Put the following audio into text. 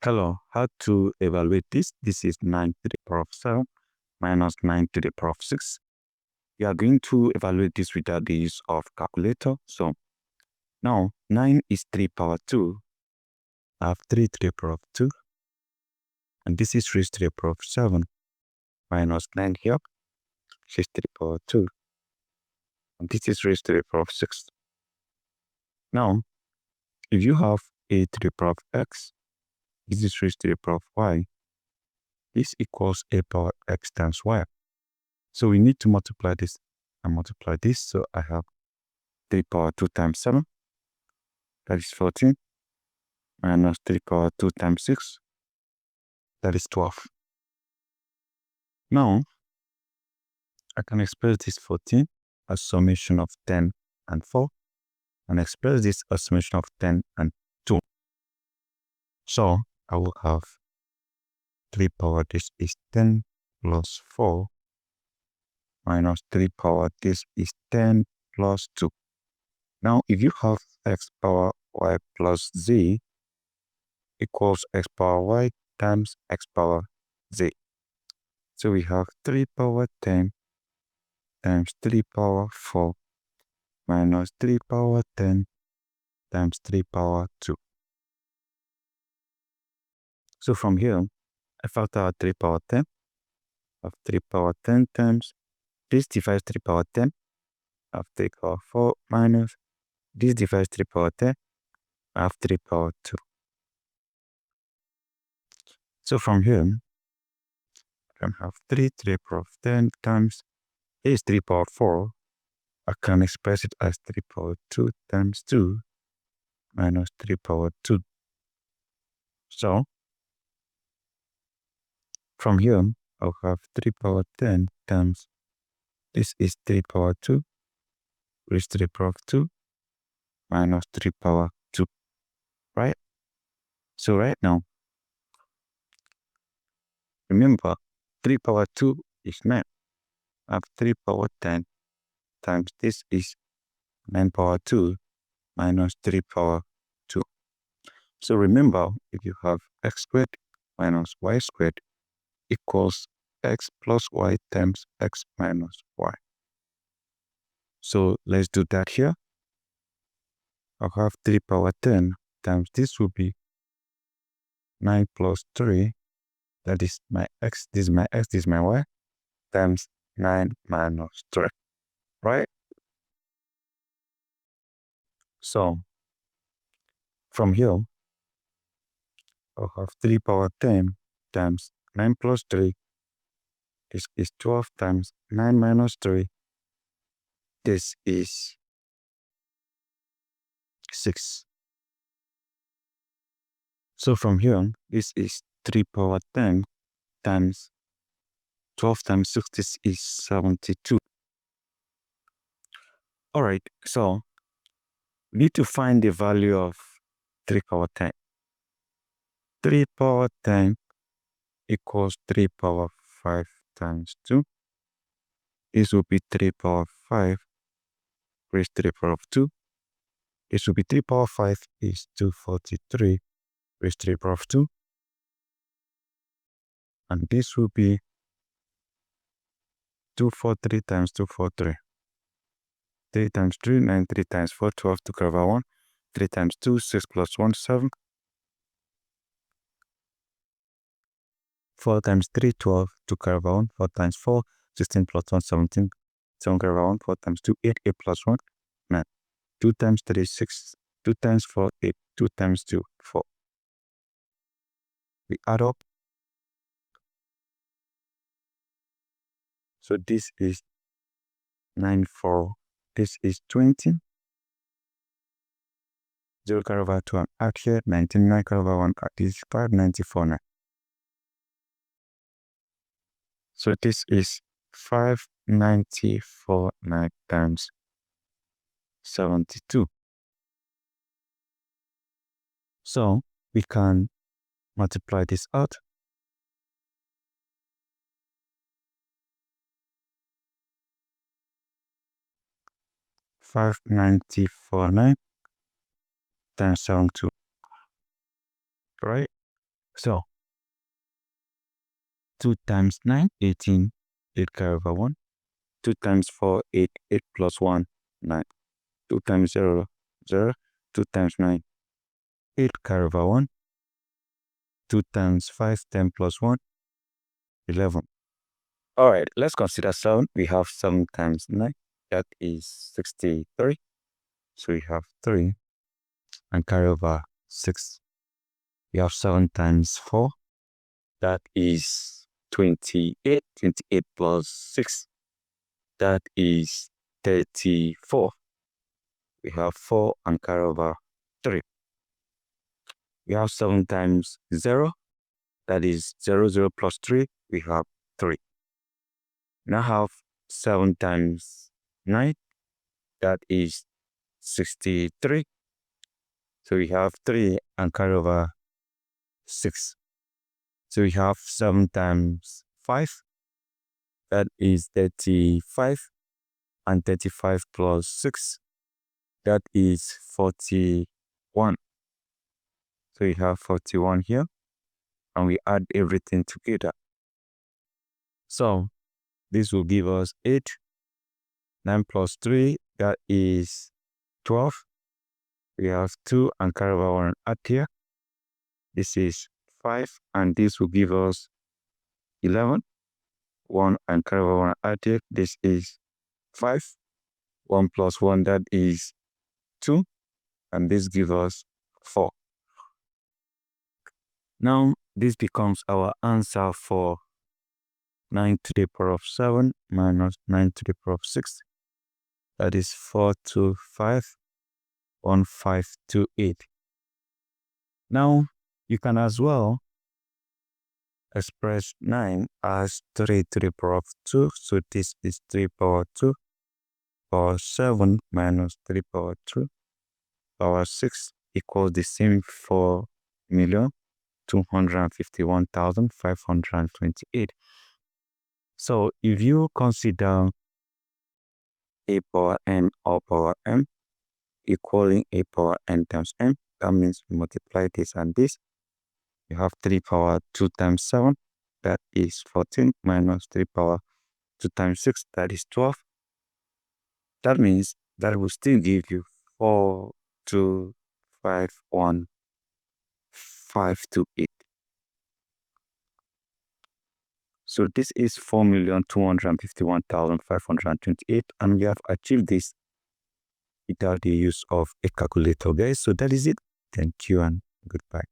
Hello, how to evaluate this? This is 9 to the power of 7 minus 9 to the power of 6. We are going to evaluate this without the use of calculator. So now 9 is 3 power 2. I have 3 to the power of 2. And this is raised to the power of 7 minus 9 here, 6 to the power of 2. And this is raised to the power of 6. Now, if you have a to the power of x, this is raised to the power of y. This equals a power x times y. So we need to multiply this and multiply this. So I have 3 power 2 times 7, that is 14, minus 3 power 2 times 6, that is 12. Now, I can express this 14 as summation of 10 and 4, and express this as summation of 10 and 2. So I will have 3 power this is 10 plus 4 minus 3 power this is 10 plus 2. Now, if you have x power y plus z equals x power y times x power z. So we have 3 power 10 times 3 power 4 minus 3 power 10 times 3 power 2. So from here, I factor out 3 power 10 of 3 power 10 times this divides 3 power 10 of 3 power 4 minus this divides 3 power 10 of 3 power 2. So from here, I can have 3 to the power of 10 times is 3 power 4. I can express it as 3 power 2 times 2 minus 3 power 2. So from here, I'll have 3 power 10 times this is 3 power 2 raised to the power of 2 minus 3 power 2, right? So right now, remember, 3 power 2 is 9. I have 3 power 10 times this is 9 power 2 minus 3 power 2. So remember, if you have x squared minus y squared equals x plus y times x minus y. So let's do that here. I'll have 3 power 10 times this will be 9 plus 3. That is my x, this is my x, this is my y, times 9 minus 3, right? So from here, I'll have 3 power 10 times 9 plus 3. This is 12 times 9 minus 3. This is 6. So from here, this is 3 power 10 times 12 times 6, this is 72. All right, so we need to find the value of 3 power 10. 3 power 10 equals 3 power 5 times 2. This will be 3 power 5 raised to the power of 2. This will be 3 power 5 is 243 raised to the power of 2. And this will be 243 times 243. 3 times 3, 9, 3 times 4, 12, 2 over 1. 3 times 2, 6 plus 1, 7. 4 times 3, 12, 2 over 1. 4 times 4, 16 plus 1, 17. 7 over 1, 4 times 2, 8, 8 plus 1, 9. 2 times 3, 6. 2 times 4, 8. 2 times 2, 4. We add up. So this is 9, 4. This is 20. 0 over 2 and add here. 19, 9 over 1. This is 594 now. So this is 594 9 times 72. So we can multiply this out. (594 9 times 72), right? So 2 times 9, 18, 8 carry over 1. 2 times 4, 8, 8 plus 1, 9. 2 times 0, 0. 2 times 9, 8 carry over 1. 2 times 5, 10 plus 1, 11. All right, let's consider 7. We have 7 times 9, that is 63. So we have 3 and carry over 6. We have 7 times 4, that is 28. 28 plus 6, that is 34. We have 4 and carry over 3. We have 7 times 0, that is 0, 0 plus 3, we have 3. Now have 7 times 9, that is 63. So we have 3 and carry over 6. So we have 7 times 5, that is 35, and 35 plus 6, that is 41. So we have 41 here, and we add everything together. So this will give us 8. 9 plus 3, that is 12. We have 2 and carry over 1 add here. This is 5, and this will give us 11. 1 and carry over 1 add here. This is 5. 1 plus 1, that is 2, and this gives us 4. Now, this becomes our answer for 9 to the power of 7 minus 9 to the power of 6. That is 425,1528. Now, you can as well express 9 as 3 to the power of 2. So this is 3 power 2 power 7 minus 3 power 2 power 6 equals the same 4,251,528. So if you consider a power n or power m equaling a power n times m, that means we multiply this and this. You have 3 power 2 times 7, that is 14, minus 3 power 2 times 6, that is 12. That means that will still give you 4,251,528. So this is 4,251,528, and we have achieved this without the use of a calculator, guys. So that is it. Thank you and goodbye.